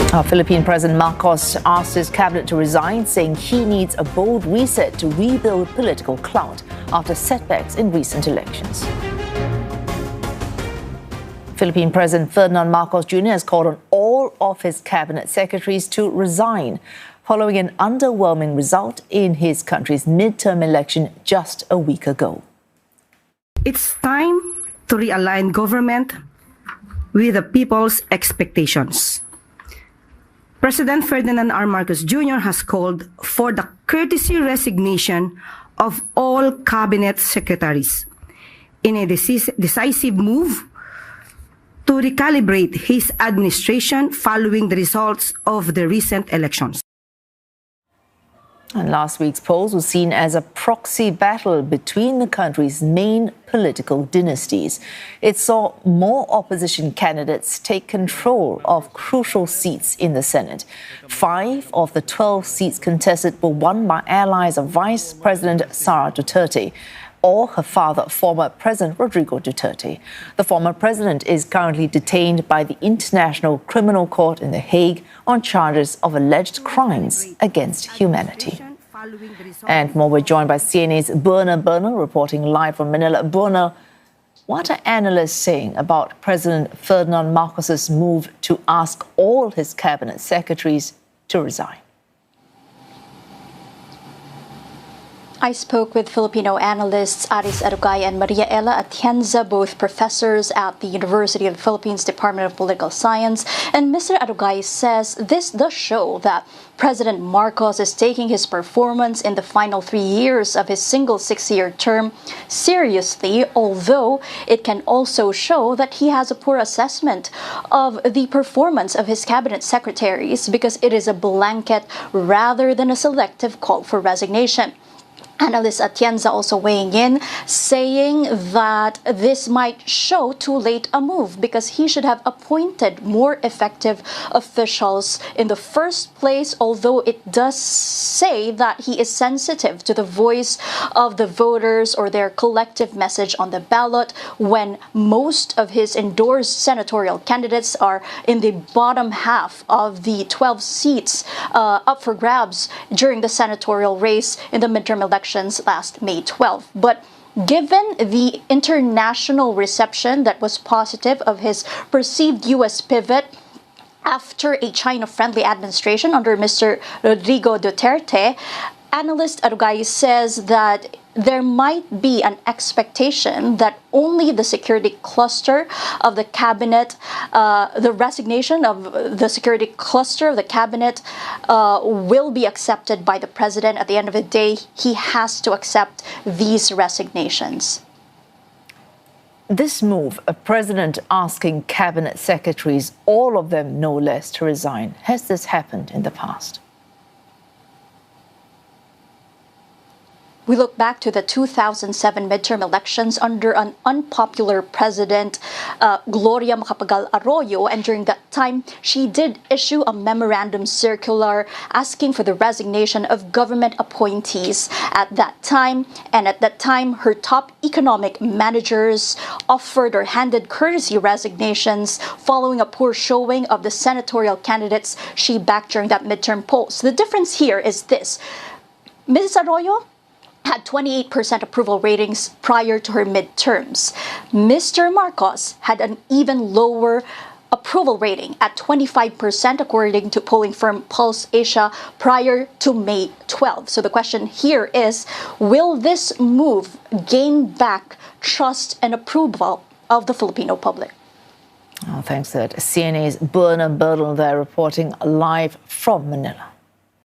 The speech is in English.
Philippine President Marcos asked his cabinet to resign, saying he needs a bold reset to rebuild political clout after setbacks in recent elections. Philippine President Ferdinand Marcos Jr. has called on all of his cabinet secretaries to resign following an underwhelming result in his country's midterm election just a week ago. It's time to realign government with the people's expectations. President Ferdinand R. Marcos Jr. has called for the courtesy resignation of all cabinet secretaries in a decisive move to recalibrate his administration following the results of the recent elections. And last week's polls was seen as a proxy battle between the country's main political dynasties. It saw more opposition candidates take control of crucial seats in the Senate. 5 of the 12 seats contested were won by allies of Vice President Sara Duterte or her father, former President Rodrigo Duterte. The former president is currently detained by the International Criminal Court in The Hague on charges of alleged crimes against humanity. And more, we're joined by CNA's Buena Bernal, reporting live from Manila. Buena, what are analysts saying about President Ferdinand Marcos's move to ask all his cabinet secretaries to resign? I spoke with Filipino analysts Aris Arugay and Maria Ella Atienza, both professors at the University of the Philippines Department of Political Science. And Mr. Arugay says this does show that President Marcos is taking his performance in the final 3 years of his single 6-year term seriously, although it can also show that he has a poor assessment of the performance of his cabinet secretaries because it is a blanket rather than a selective call for resignation. Analyst Atienza also weighing in, saying that this might show too late a move because he should have appointed more effective officials in the first place, although it does say that he is sensitive to the voice of the voters or their collective message on the ballot when most of his endorsed senatorial candidates are in the bottom half of the 12 seats up for grabs during the senatorial race in the midterm election last May 12. But given the international reception that was positive of his perceived U.S. pivot after a China-friendly administration under Mr. Rodrigo Duterte, analyst Arugay says that there might be an expectation that only the security cluster of the cabinet, the resignation of the security cluster of the cabinet will be accepted by the president. At the end of the day, he has to accept these resignations. This move, a president asking cabinet secretaries, all of them no less, to resign, has this happened in the past? We look back to the 2007 midterm elections under an unpopular president, Gloria Macapagal Arroyo, and during that time, she did issue a memorandum circular asking for the resignation of government appointees at that time. And at that time, her top economic managers offered or handed courtesy resignations following a poor showing of the senatorial candidates she backed during that midterm poll. So the difference here is this. Mrs. Arroyo had 28% approval ratings prior to her midterms. Mr. Marcos had an even lower approval rating at 25% according to polling firm Pulse Asia prior to May 12. So the question here is, will this move gain back trust and approval of the Filipino public? Oh, thanks to that. CNA's Buena Bernal there reporting live from Manila.